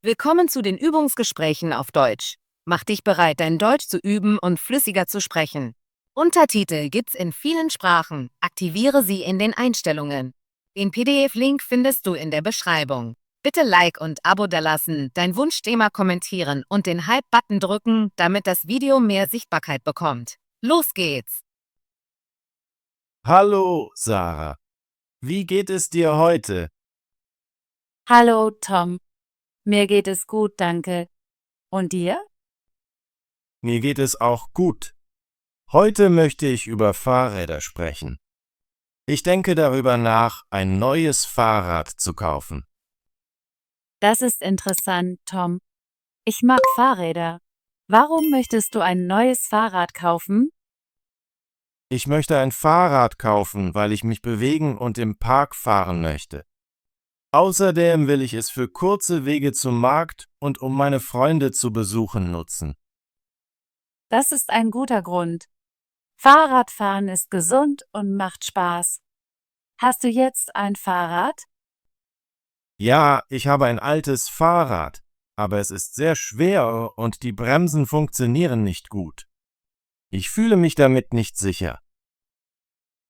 Willkommen zu den Übungsgesprächen auf Deutsch. Mach dich bereit, dein Deutsch zu üben und flüssiger zu sprechen. Untertitel gibt's in vielen Sprachen. Aktiviere sie in den Einstellungen. Den PDF-Link findest du in der Beschreibung. Bitte Like und Abo dalassen, dein Wunschthema kommentieren und den Hype-Button drücken, damit das Video mehr Sichtbarkeit bekommt. Los geht's! Hallo, Sarah. Wie geht es dir heute? Hallo, Tom. Mir geht es gut, danke. Und dir? Mir geht es auch gut. Heute möchte ich über Fahrräder sprechen. Ich denke darüber nach, ein neues Fahrrad zu kaufen. Das ist interessant, Tom. Ich mag Fahrräder. Warum möchtest du ein neues Fahrrad kaufen? Ich möchte ein Fahrrad kaufen, weil ich mich bewegen und im Park fahren möchte. Außerdem will ich es für kurze Wege zum Markt und um meine Freunde zu besuchen nutzen. Das ist ein guter Grund. Fahrradfahren ist gesund und macht Spaß. Hast du jetzt ein Fahrrad? Ja, ich habe ein altes Fahrrad, aber es ist sehr schwer und die Bremsen funktionieren nicht gut. Ich fühle mich damit nicht sicher.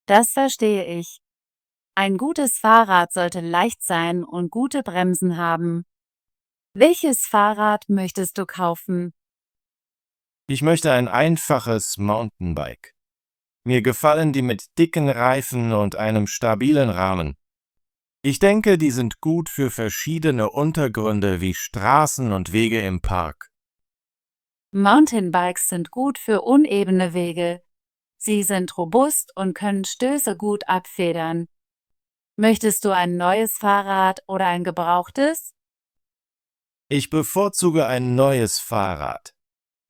Das verstehe ich. Ein gutes Fahrrad sollte leicht sein und gute Bremsen haben. Welches Fahrrad möchtest du kaufen? Ich möchte ein einfaches Mountainbike. Mir gefallen die mit dicken Reifen und einem stabilen Rahmen. Ich denke, die sind gut für verschiedene Untergründe wie Straßen und Wege im Park. Mountainbikes sind gut für unebene Wege. Sie sind robust und können Stöße gut abfedern. Möchtest du ein neues Fahrrad oder ein gebrauchtes? Ich bevorzuge ein neues Fahrrad.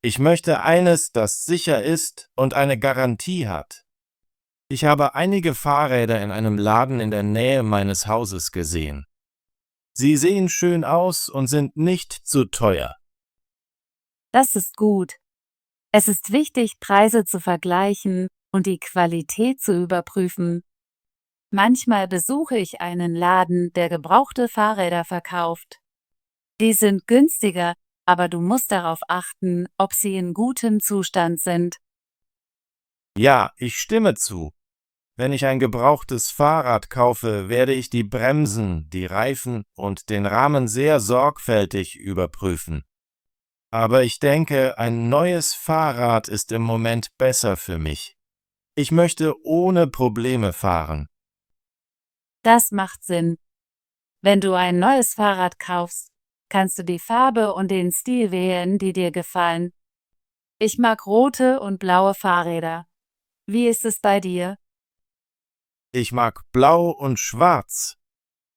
Ich möchte eines, das sicher ist und eine Garantie hat. Ich habe einige Fahrräder in einem Laden in der Nähe meines Hauses gesehen. Sie sehen schön aus und sind nicht zu teuer. Das ist gut. Es ist wichtig, Preise zu vergleichen und die Qualität zu überprüfen. Manchmal besuche ich einen Laden, der gebrauchte Fahrräder verkauft. Die sind günstiger, aber du musst darauf achten, ob sie in gutem Zustand sind. Ja, ich stimme zu. Wenn ich ein gebrauchtes Fahrrad kaufe, werde ich die Bremsen, die Reifen und den Rahmen sehr sorgfältig überprüfen. Aber ich denke, ein neues Fahrrad ist im Moment besser für mich. Ich möchte ohne Probleme fahren. Das macht Sinn. Wenn du ein neues Fahrrad kaufst, kannst du die Farbe und den Stil wählen, die dir gefallen. Ich mag rote und blaue Fahrräder. Wie ist es bei dir? Ich mag blau und schwarz.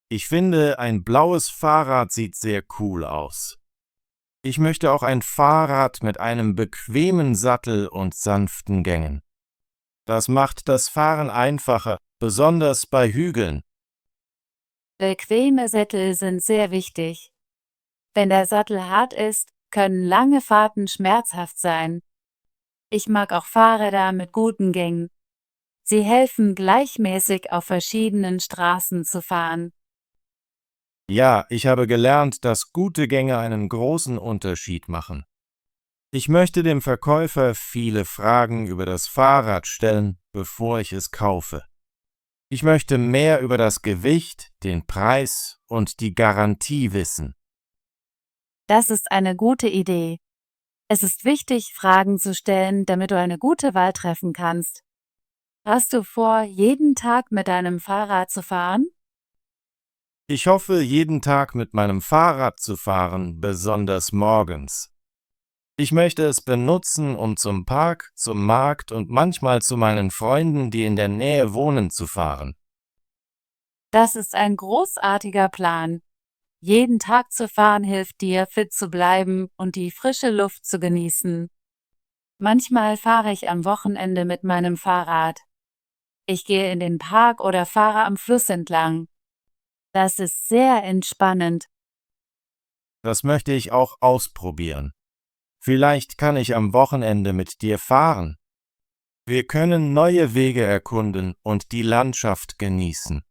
Ich finde, ein blaues Fahrrad sieht sehr cool aus. Ich möchte auch ein Fahrrad mit einem bequemen Sattel und sanften Gängen. Das macht das Fahren einfacher, besonders bei Hügeln. Bequeme Sättel sind sehr wichtig. Wenn der Sattel hart ist, können lange Fahrten schmerzhaft sein. Ich mag auch Fahrräder mit guten Gängen. Sie helfen gleichmäßig auf verschiedenen Straßen zu fahren. Ja, ich habe gelernt, dass gute Gänge einen großen Unterschied machen. Ich möchte dem Verkäufer viele Fragen über das Fahrrad stellen, bevor ich es kaufe. Ich möchte mehr über das Gewicht, den Preis und die Garantie wissen. Das ist eine gute Idee. Es ist wichtig, Fragen zu stellen, damit du eine gute Wahl treffen kannst. Hast du vor, jeden Tag mit deinem Fahrrad zu fahren? Ich hoffe, jeden Tag mit meinem Fahrrad zu fahren, besonders morgens. Ich möchte es benutzen, um zum Park, zum Markt und manchmal zu meinen Freunden, die in der Nähe wohnen, zu fahren. Das ist ein großartiger Plan. Jeden Tag zu fahren hilft dir, fit zu bleiben und die frische Luft zu genießen. Manchmal fahre ich am Wochenende mit meinem Fahrrad. Ich gehe in den Park oder fahre am Fluss entlang. Das ist sehr entspannend. Das möchte ich auch ausprobieren. Vielleicht kann ich am Wochenende mit dir fahren. Wir können neue Wege erkunden und die Landschaft genießen.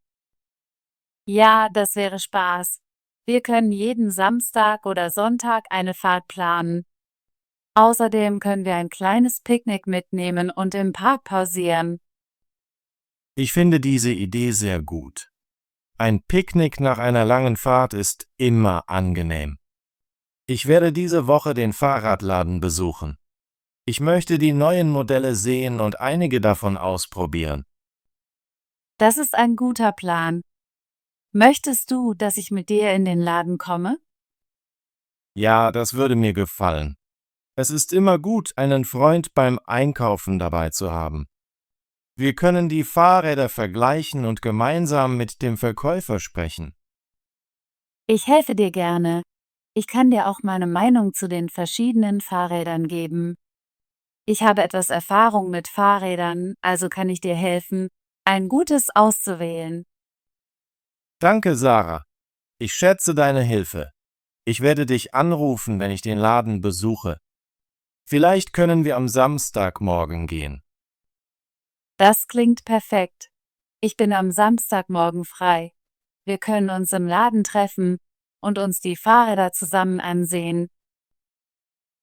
Ja, das wäre Spaß. Wir können jeden Samstag oder Sonntag eine Fahrt planen. Außerdem können wir ein kleines Picknick mitnehmen und im Park pausieren. Ich finde diese Idee sehr gut. Ein Picknick nach einer langen Fahrt ist immer angenehm. Ich werde diese Woche den Fahrradladen besuchen. Ich möchte die neuen Modelle sehen und einige davon ausprobieren. Das ist ein guter Plan. Möchtest du, dass ich mit dir in den Laden komme? Ja, das würde mir gefallen. Es ist immer gut, einen Freund beim Einkaufen dabei zu haben. Wir können die Fahrräder vergleichen und gemeinsam mit dem Verkäufer sprechen. Ich helfe dir gerne. Ich kann dir auch meine Meinung zu den verschiedenen Fahrrädern geben. Ich habe etwas Erfahrung mit Fahrrädern, also kann ich dir helfen, ein gutes auszuwählen. Danke, Sarah. Ich schätze deine Hilfe. Ich werde dich anrufen, wenn ich den Laden besuche. Vielleicht können wir am Samstagmorgen gehen. Das klingt perfekt. Ich bin am Samstagmorgen frei. Wir können uns im Laden treffen und uns die Fahrräder zusammen ansehen.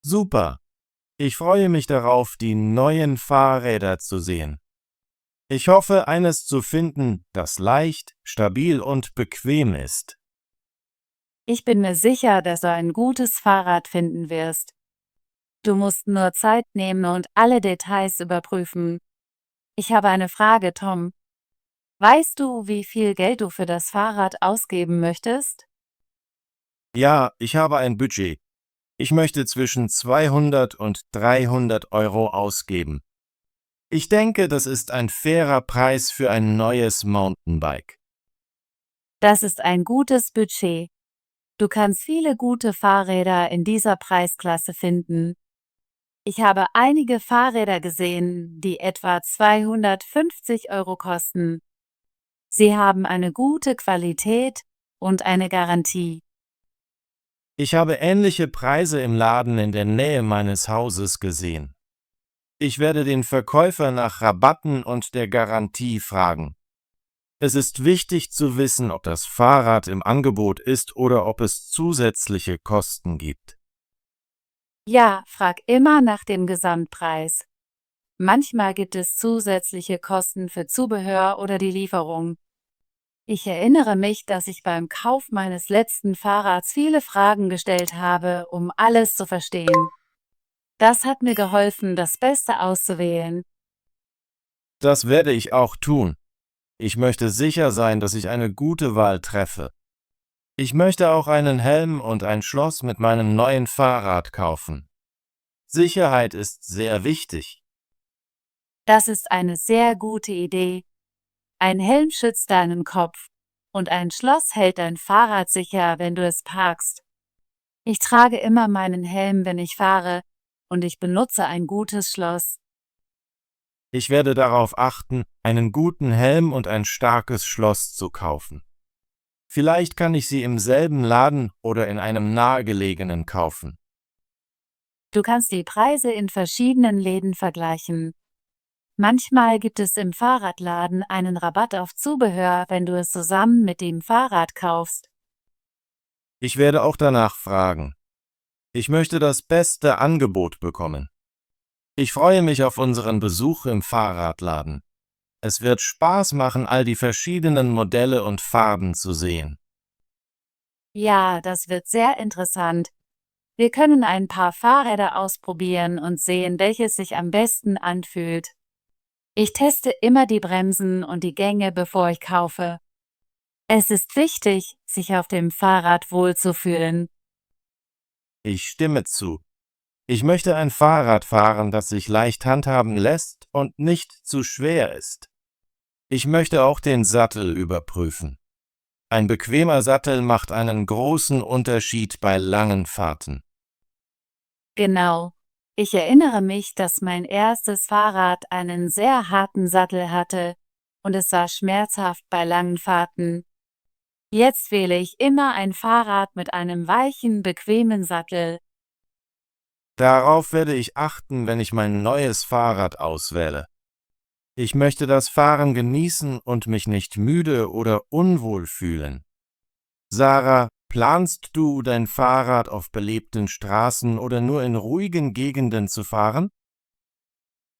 Super. Ich freue mich darauf, die neuen Fahrräder zu sehen. Ich hoffe, eines zu finden, das leicht, stabil und bequem ist. Ich bin mir sicher, dass du ein gutes Fahrrad finden wirst. Du musst nur Zeit nehmen und alle Details überprüfen. Ich habe eine Frage, Tom. Weißt du, wie viel Geld du für das Fahrrad ausgeben möchtest? Ja, ich habe ein Budget. Ich möchte zwischen 200 und 300 Euro ausgeben. Ich denke, das ist ein fairer Preis für ein neues Mountainbike. Das ist ein gutes Budget. Du kannst viele gute Fahrräder in dieser Preisklasse finden. Ich habe einige Fahrräder gesehen, die etwa 250 Euro kosten. Sie haben eine gute Qualität und eine Garantie. Ich habe ähnliche Preise im Laden in der Nähe meines Hauses gesehen. Ich werde den Verkäufer nach Rabatten und der Garantie fragen. Es ist wichtig zu wissen, ob das Fahrrad im Angebot ist oder ob es zusätzliche Kosten gibt. Ja, frag immer nach dem Gesamtpreis. Manchmal gibt es zusätzliche Kosten für Zubehör oder die Lieferung. Ich erinnere mich, dass ich beim Kauf meines letzten Fahrrads viele Fragen gestellt habe, um alles zu verstehen. Das hat mir geholfen, das Beste auszuwählen. Das werde ich auch tun. Ich möchte sicher sein, dass ich eine gute Wahl treffe. Ich möchte auch einen Helm und ein Schloss mit meinem neuen Fahrrad kaufen. Sicherheit ist sehr wichtig. Das ist eine sehr gute Idee. Ein Helm schützt deinen Kopf und ein Schloss hält dein Fahrrad sicher, wenn du es parkst. Ich trage immer meinen Helm, wenn ich fahre, und ich benutze ein gutes Schloss. Ich werde darauf achten, einen guten Helm und ein starkes Schloss zu kaufen. Vielleicht kann ich sie im selben Laden oder in einem nahegelegenen kaufen. Du kannst die Preise in verschiedenen Läden vergleichen. Manchmal gibt es im Fahrradladen einen Rabatt auf Zubehör, wenn du es zusammen mit dem Fahrrad kaufst. Ich werde auch danach fragen. Ich möchte das beste Angebot bekommen. Ich freue mich auf unseren Besuch im Fahrradladen. Es wird Spaß machen, all die verschiedenen Modelle und Farben zu sehen. Ja, das wird sehr interessant. Wir können ein paar Fahrräder ausprobieren und sehen, welches sich am besten anfühlt. Ich teste immer die Bremsen und die Gänge, bevor ich kaufe. Es ist wichtig, sich auf dem Fahrrad wohlzufühlen. Ich stimme zu. Ich möchte ein Fahrrad fahren, das sich leicht handhaben lässt und nicht zu schwer ist. Ich möchte auch den Sattel überprüfen. Ein bequemer Sattel macht einen großen Unterschied bei langen Fahrten. Genau. Ich erinnere mich, dass mein erstes Fahrrad einen sehr harten Sattel hatte und es war schmerzhaft bei langen Fahrten. Jetzt wähle ich immer ein Fahrrad mit einem weichen, bequemen Sattel. Darauf werde ich achten, wenn ich mein neues Fahrrad auswähle. Ich möchte das Fahren genießen und mich nicht müde oder unwohl fühlen. Sarah, Planst du, dein Fahrrad auf belebten Straßen oder nur in ruhigen Gegenden zu fahren?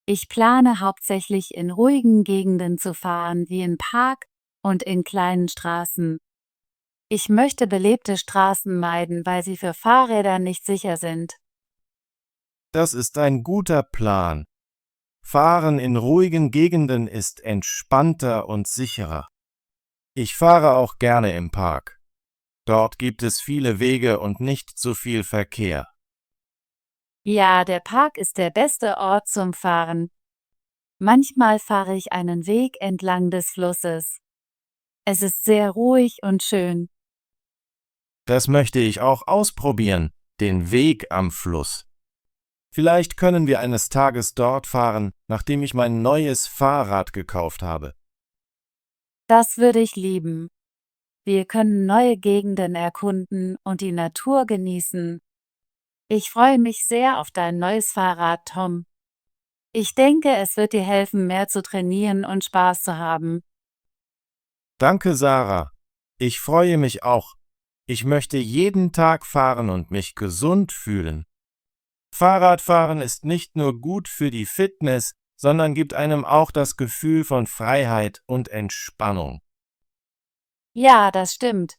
Ich plane hauptsächlich in ruhigen Gegenden zu fahren, wie im Park und in kleinen Straßen. Ich möchte belebte Straßen meiden, weil sie für Fahrräder nicht sicher sind. Das ist ein guter Plan. Fahren in ruhigen Gegenden ist entspannter und sicherer. Ich fahre auch gerne im Park. Dort gibt es viele Wege und nicht so viel Verkehr. Ja, der Park ist der beste Ort zum Fahren. Manchmal fahre ich einen Weg entlang des Flusses. Es ist sehr ruhig und schön. Das möchte ich auch ausprobieren, den Weg am Fluss. Vielleicht können wir eines Tages dort fahren, nachdem ich mein neues Fahrrad gekauft habe. Das würde ich lieben. Wir können neue Gegenden erkunden und die Natur genießen. Ich freue mich sehr auf dein neues Fahrrad, Tom. Ich denke, es wird dir helfen, mehr zu trainieren und Spaß zu haben. Danke, Sarah. Ich freue mich auch. Ich möchte jeden Tag fahren und mich gesund fühlen. Fahrradfahren ist nicht nur gut für die Fitness, sondern gibt einem auch das Gefühl von Freiheit und Entspannung. Ja, das stimmt.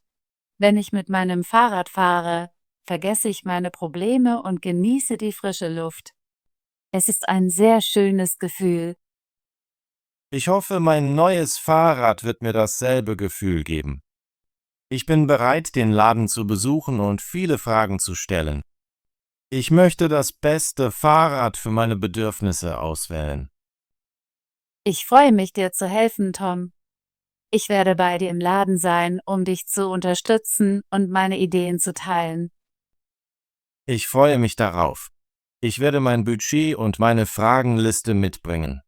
Wenn ich mit meinem Fahrrad fahre, vergesse ich meine Probleme und genieße die frische Luft. Es ist ein sehr schönes Gefühl. Ich hoffe, mein neues Fahrrad wird mir dasselbe Gefühl geben. Ich bin bereit, den Laden zu besuchen und viele Fragen zu stellen. Ich möchte das beste Fahrrad für meine Bedürfnisse auswählen. Ich freue mich, dir zu helfen, Tom. Ich werde bei dir im Laden sein, um dich zu unterstützen und meine Ideen zu teilen. Ich freue mich darauf. Ich werde mein Budget und meine Fragenliste mitbringen.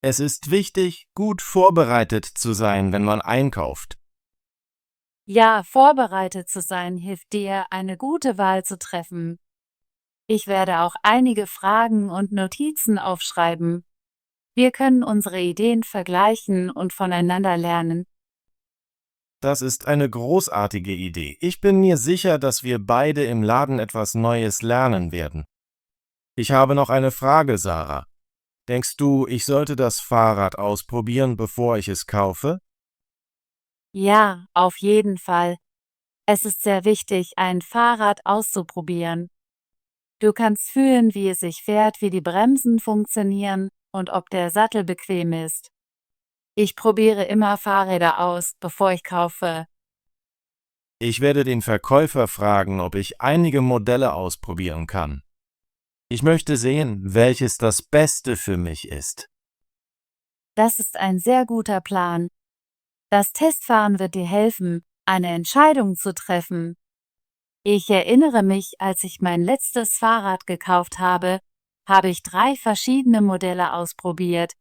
Es ist wichtig, gut vorbereitet zu sein, wenn man einkauft. Ja, vorbereitet zu sein hilft dir, eine gute Wahl zu treffen. Ich werde auch einige Fragen und Notizen aufschreiben. Wir können unsere Ideen vergleichen und voneinander lernen. Das ist eine großartige Idee. Ich bin mir sicher, dass wir beide im Laden etwas Neues lernen werden. Ich habe noch eine Frage, Sarah. Denkst du, ich sollte das Fahrrad ausprobieren, bevor ich es kaufe? Ja, auf jeden Fall. Es ist sehr wichtig, ein Fahrrad auszuprobieren. Du kannst fühlen, wie es sich fährt, wie die Bremsen funktionieren und ob der Sattel bequem ist. Ich probiere immer Fahrräder aus, bevor ich kaufe. Ich werde den Verkäufer fragen, ob ich einige Modelle ausprobieren kann. Ich möchte sehen, welches das Beste für mich ist. Das ist ein sehr guter Plan. Das Testfahren wird dir helfen, eine Entscheidung zu treffen. Ich erinnere mich, als ich mein letztes Fahrrad gekauft habe ich 3 verschiedene Modelle ausprobiert,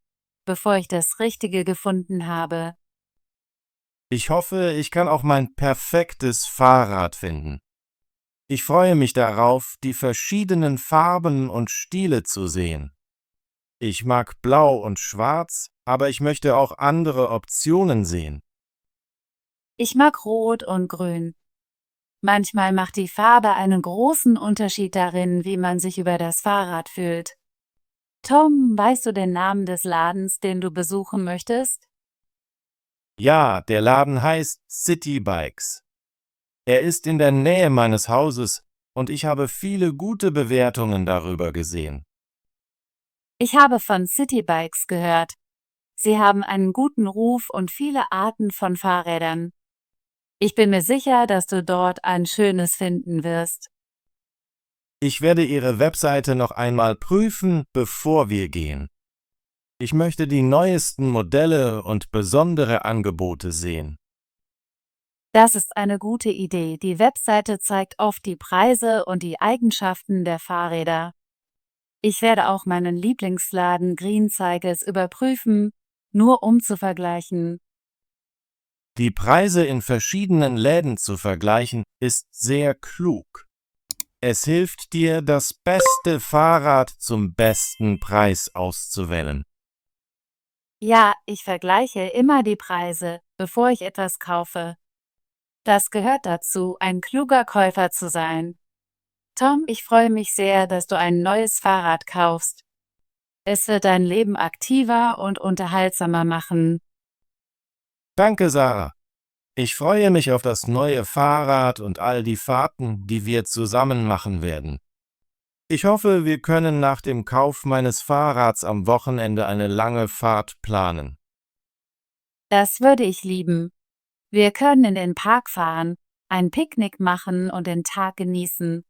bevor ich das Richtige gefunden habe. Ich hoffe, ich kann auch mein perfektes Fahrrad finden. Ich freue mich darauf, die verschiedenen Farben und Stile zu sehen. Ich mag Blau und Schwarz, aber ich möchte auch andere Optionen sehen. Ich mag Rot und Grün. Manchmal macht die Farbe einen großen Unterschied darin, wie man sich über das Fahrrad fühlt. Tom, weißt du den Namen des Ladens, den du besuchen möchtest? Ja, der Laden heißt City Bikes. Er ist in der Nähe meines Hauses und ich habe viele gute Bewertungen darüber gesehen. Ich habe von City Bikes gehört. Sie haben einen guten Ruf und viele Arten von Fahrrädern. Ich bin mir sicher, dass du dort ein schönes finden wirst. Ich werde Ihre Webseite noch einmal prüfen, bevor wir gehen. Ich möchte die neuesten Modelle und besondere Angebote sehen. Das ist eine gute Idee. Die Webseite zeigt oft die Preise und die Eigenschaften der Fahrräder. Ich werde auch meinen Lieblingsladen Green Cycles überprüfen, nur um zu vergleichen. Die Preise in verschiedenen Läden zu vergleichen, ist sehr klug. Es hilft dir, das beste Fahrrad zum besten Preis auszuwählen. Ja, ich vergleiche immer die Preise, bevor ich etwas kaufe. Das gehört dazu, ein kluger Käufer zu sein. Tom, ich freue mich sehr, dass du ein neues Fahrrad kaufst. Es wird dein Leben aktiver und unterhaltsamer machen. Danke, Sarah. Ich freue mich auf das neue Fahrrad und all die Fahrten, die wir zusammen machen werden. Ich hoffe, wir können nach dem Kauf meines Fahrrads am Wochenende eine lange Fahrt planen. Das würde ich lieben. Wir können in den Park fahren, ein Picknick machen und den Tag genießen.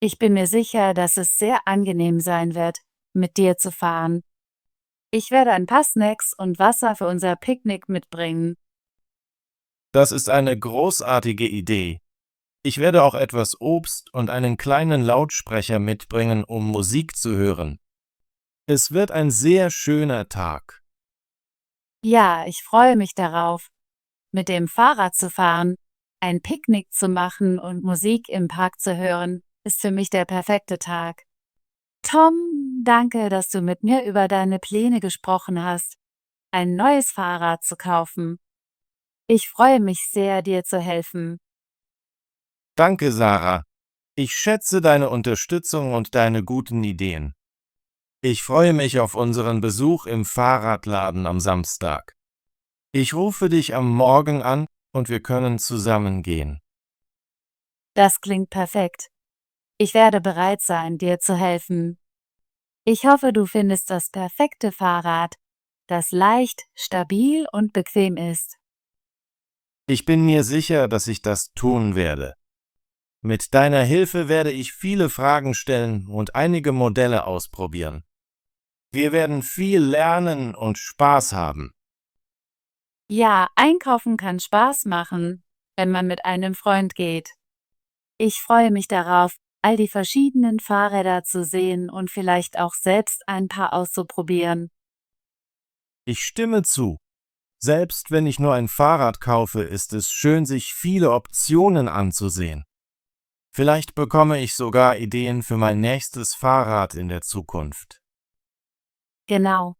Ich bin mir sicher, dass es sehr angenehm sein wird, mit dir zu fahren. Ich werde ein paar Snacks und Wasser für unser Picknick mitbringen. Das ist eine großartige Idee. Ich werde auch etwas Obst und einen kleinen Lautsprecher mitbringen, um Musik zu hören. Es wird ein sehr schöner Tag. Ja, ich freue mich darauf, mit dem Fahrrad zu fahren, ein Picknick zu machen und Musik im Park zu hören, ist für mich der perfekte Tag. Tom, danke, dass du mit mir über deine Pläne gesprochen hast, ein neues Fahrrad zu kaufen. Ich freue mich sehr, dir zu helfen. Danke, Sarah. Ich schätze deine Unterstützung und deine guten Ideen. Ich freue mich auf unseren Besuch im Fahrradladen am Samstag. Ich rufe dich am Morgen an und wir können zusammen gehen. Das klingt perfekt. Ich werde bereit sein, dir zu helfen. Ich hoffe, du findest das perfekte Fahrrad, das leicht, stabil und bequem ist. Ich bin mir sicher, dass ich das tun werde. Mit deiner Hilfe werde ich viele Fragen stellen und einige Modelle ausprobieren. Wir werden viel lernen und Spaß haben. Ja, einkaufen kann Spaß machen, wenn man mit einem Freund geht. Ich freue mich darauf, all die verschiedenen Fahrräder zu sehen und vielleicht auch selbst ein paar auszuprobieren. Ich stimme zu. Selbst wenn ich nur ein Fahrrad kaufe, ist es schön, sich viele Optionen anzusehen. Vielleicht bekomme ich sogar Ideen für mein nächstes Fahrrad in der Zukunft. Genau.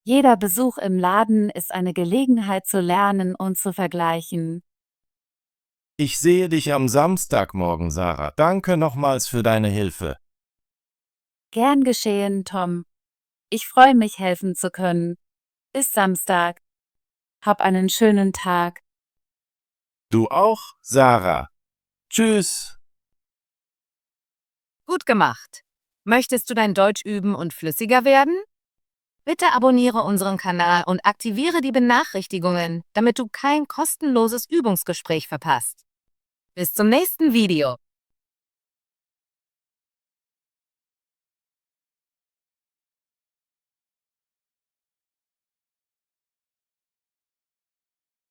Jeder Besuch im Laden ist eine Gelegenheit zu lernen und zu vergleichen. Ich sehe dich am Samstagmorgen, Sarah. Danke nochmals für deine Hilfe. Gern geschehen, Tom. Ich freue mich, helfen zu können. Bis Samstag. Hab einen schönen Tag. Du auch, Sarah. Tschüss. Gut gemacht. Möchtest du dein Deutsch üben und flüssiger werden? Bitte abonniere unseren Kanal und aktiviere die Benachrichtigungen, damit du kein kostenloses Übungsgespräch verpasst. Bis zum nächsten Video.